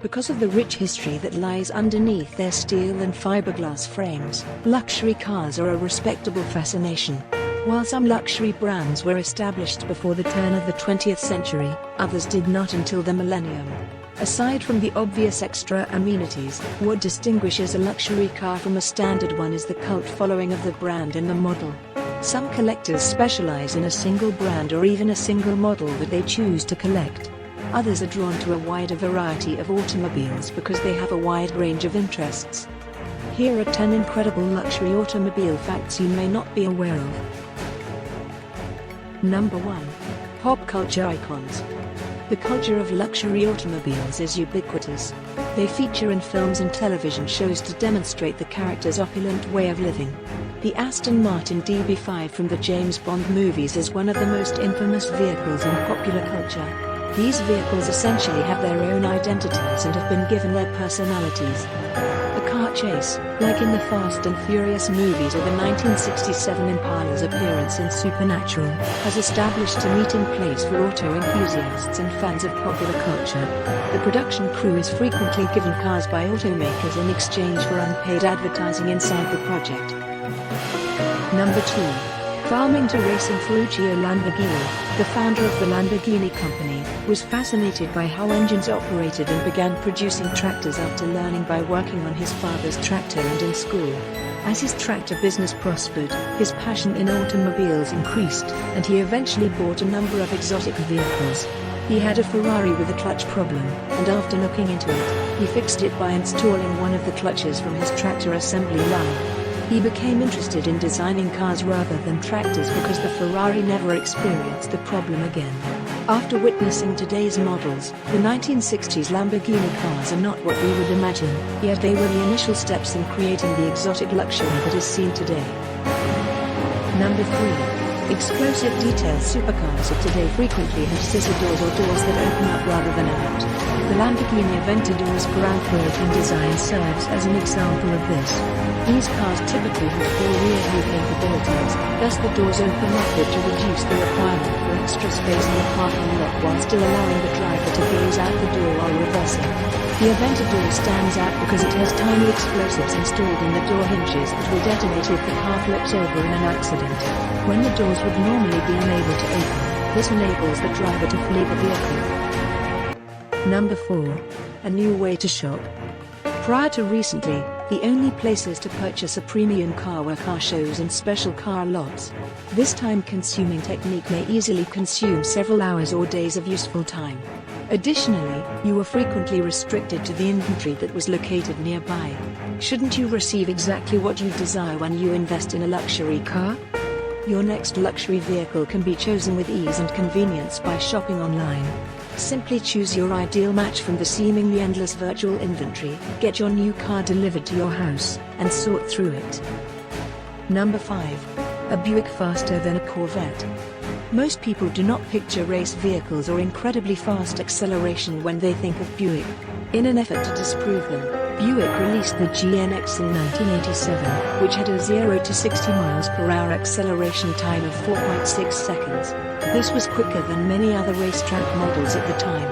Because of the rich history that lies underneath their steel and fiberglass frames, luxury cars are a respectable fascination. While some luxury brands were established before the turn of the 20th century, others did not until the millennium. Aside from the obvious extra amenities, what distinguishes a luxury car from a standard one is the cult following of the brand and the model. Some collectors specialize in a single brand or even a single model that they choose to collect. Others are drawn to a wider variety of automobiles because they have a wide range of interests. Here are 10 incredible luxury automobile facts you may not be aware of. Number 1. Pop culture icons. The culture of luxury automobiles is ubiquitous. They feature in films and television shows to demonstrate the character's opulent way of living. The Aston Martin DB5 from the James Bond movies is one of the most infamous vehicles in popular culture. These vehicles essentially have their own identities and have been given their personalities. The car chase, like in the Fast and Furious movies or the 1967 Impala's appearance in Supernatural, has established a meeting place for auto enthusiasts and fans of popular culture. The production crew is frequently given cars by automakers in exchange for unpaid advertising inside the project. Number 2. Farming to racing. Ferruccio Lamborghini, the founder of the Lamborghini company, was fascinated by how engines operated and began producing tractors after learning by working on his father's tractor and in school. As his tractor business prospered, his passion in automobiles increased, and he eventually bought a number of exotic vehicles. He had a Ferrari with a clutch problem, and after looking into it, he fixed it by installing one of the clutches from his tractor assembly line. He became interested in designing cars rather than tractors because the Ferrari never experienced the problem again. After witnessing today's models, the 1960s Lamborghini cars are not what we would imagine, yet they were the initial steps in creating the exotic luxury that is seen today. Number 3. Explosive detail. Supercars of today frequently have scissor doors or doors that open up rather than out. The Lamborghini Aventador's groundbreaking design serves as an example of this. These cars typically have full rear-view capabilities, thus the doors open upward to reduce the requirement for extra space in the parking lot while still allowing the driver to gaze out the door while reversing. The Aventador stands out because it has tiny explosives installed in the door hinges that will detonate if the car flips over in an accident. When the doors would normally be unable to open, this enables the driver to flee the vehicle. Number 4. A new way to shop. Prior to recently, the only places to purchase a premium car were car shows and special car lots. This time-consuming technique may easily consume several hours or days of useful time. Additionally, you were frequently restricted to the inventory that was located nearby. Shouldn't you receive exactly what you desire when you invest in a luxury car? Your next luxury vehicle can be chosen with ease and convenience by shopping online. Simply choose your ideal match from the seemingly endless virtual inventory, get your new car delivered to your house, and sort through it. Number 5. A Buick faster than a Corvette. Most people do not picture race vehicles or incredibly fast acceleration when they think of Buick. In an effort to disprove them, Buick released the GNX in 1987, which had a 0 to 60 miles per hour acceleration time of 4.6 seconds. This was quicker than many other racetrack models at the time.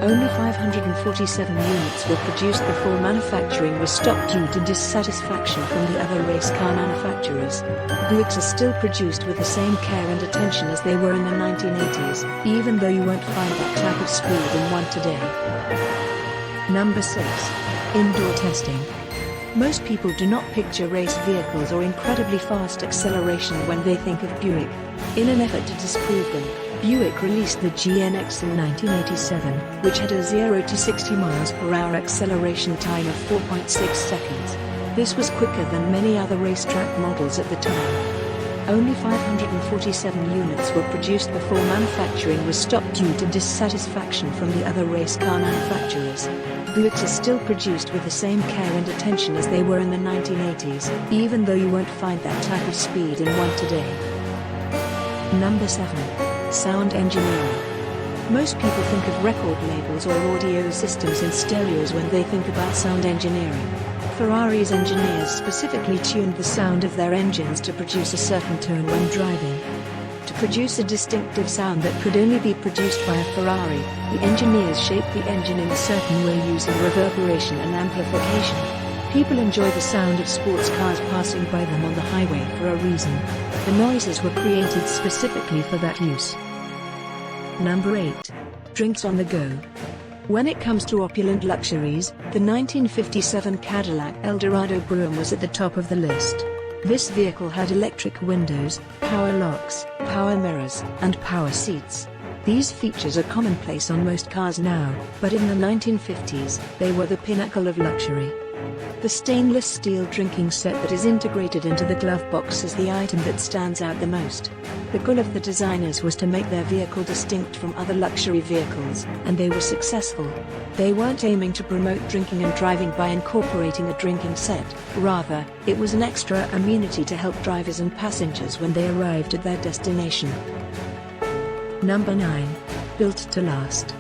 Only 547 units were produced before manufacturing was stopped due to dissatisfaction from the other race car manufacturers. Buicks are still produced with the same care and attention as they were in the 1980s, even though you won't find that type of speed in one today. Number 6. Indoor testing. Most people do not picture race vehicles or incredibly fast acceleration when they think of Buick. In an effort to disprove them, Buick released the GNX in 1987, which had a 0 to 60 miles per hour acceleration time of 4.6 seconds. This was quicker than many other racetrack models at the time. Only 547 units were produced before manufacturing was stopped due to dissatisfaction from the other race car manufacturers. Buicks are still produced with the same care and attention as they were in the 1980s, even though you won't find that type of speed in one today. Number 7. Sound engineering. Most people think of record labels or audio systems in stereos when they think about sound engineering. Ferrari's engineers specifically tuned the sound of their engines to produce a certain tone when driving. To To produce a distinctive sound that could only be produced by a Ferrari, the engineers shaped the engine in a certain way using reverberation and amplification. People enjoy the sound of sports cars passing by them on the highway for a reason. The noises were created specifically for that use. Number 8. Drinks on the go. When it comes to opulent luxuries, the 1957 Cadillac Eldorado Brougham was at the top of the list. This vehicle had electric windows, power locks, power mirrors, and power seats. These features are commonplace on most cars now, but in the 1950s, they were the pinnacle of luxury. The stainless steel drinking set that is integrated into the glove box is the item that stands out the most. The goal of the designers was to make their vehicle distinct from other luxury vehicles, and they were successful. They weren't aiming to promote drinking and driving by incorporating a drinking set, rather, it was an extra amenity to help drivers and passengers when they arrived at their destination. Number 9. Built to last.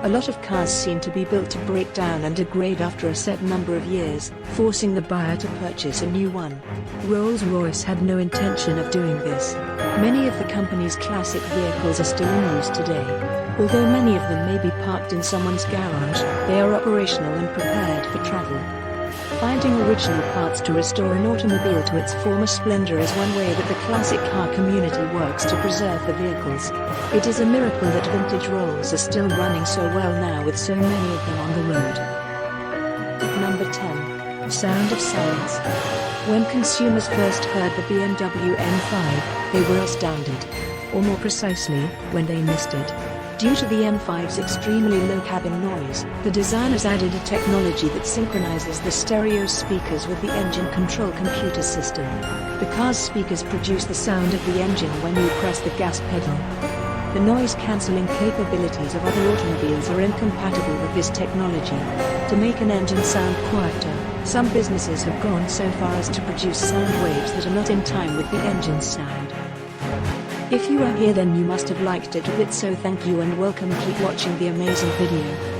A lot of cars seem to be built to break down and degrade after a set number of years, forcing the buyer to purchase a new one. Rolls-Royce had no intention of doing this. Many of the company's classic vehicles are still in use today. Although many of them may be parked in someone's garage, they are operational and prepared for travel. Finding original parts to restore an automobile to its former splendor is one way that the classic car community works to preserve the vehicles. It is a miracle that vintage Rolls are still running so well now with so many of them on the road. Number 10. Sound of silence. When consumers first heard the BMW M5, they were astounded. Or more precisely, when they missed it. Due to the M5's extremely low cabin noise, the designers added a technology that synchronizes the stereo speakers with the engine control computer system. The car's speakers produce the sound of the engine when you press the gas pedal. The noise-canceling capabilities of other automobiles are incompatible with this technology. To make an engine sound quieter, some businesses have gone so far as to produce sound waves that are not in time with the engine's sound. If you are here, then you must have liked it a bit, so thank you and welcome. Keep watching the amazing video.